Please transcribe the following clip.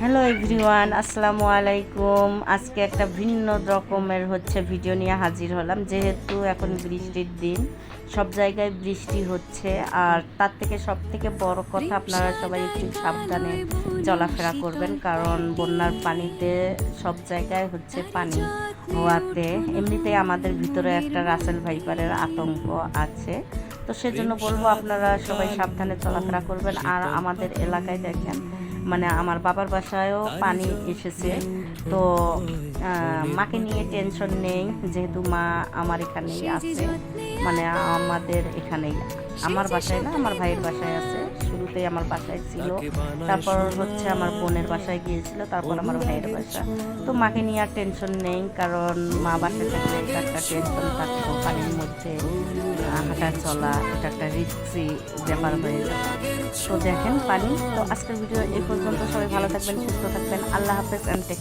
Hello everyone, আসসালামু আলাইকুম। আজকে একটা ভিন্ন রকমের ভিডিও নিয়ে হাজির হলাম। যেহেতু এখন বৃষ্টির দিন, সব জায়গায় বৃষ্টি হচ্ছে, আর তার থেকে সব থেকে বড় কথা, আপনারা সবাই একটু সাবধানে চলাফেরা করবেন, কারণ বন্যার পানিতে সব জায়গায় পানি হওয়াতে এমনিতেই আমাদের ভিতরে একটা রাসেল ভাইপারের আতঙ্ক আছে। তো সেজন্য বলবো আপনারা সবাই সাবধানে চলাফেরা করবেন। আর আমাদের এলাকায় দেখেন, মানে আমার বাবার বাসায়ও পানি এসেছে। তো মাকে নিয়ে টেনশন নেই, যেহেতু মা আমার এখানেই আছে, মানে আমাদের এখানেই, আমার বাসায় না, আমার ভাইয়ের বাসায় আছে। শুরুতেই আমার বাসায় ছিল, তারপর আমার বোনের বাসায় গিয়েছিল, তারপর আমার ভাইয়ের বাসা। তো মাকে নিয়ে আর টেনশন নেই, কারণ মা বাসায় থাকলে এটা একটা টেনশন থাকতো, পানির মধ্যে হাঁটা চলা, এটা একটা রিস্কি ব্যাপার হয়ে যায়। তো দেখেন পানি। তো আজকের ভিডিও এই পর্যন্ত। সবাই ভালো থাকবেন, সুস্থ থাকবেন। আল্লাহ হাফেজ অ্যান্ড টেক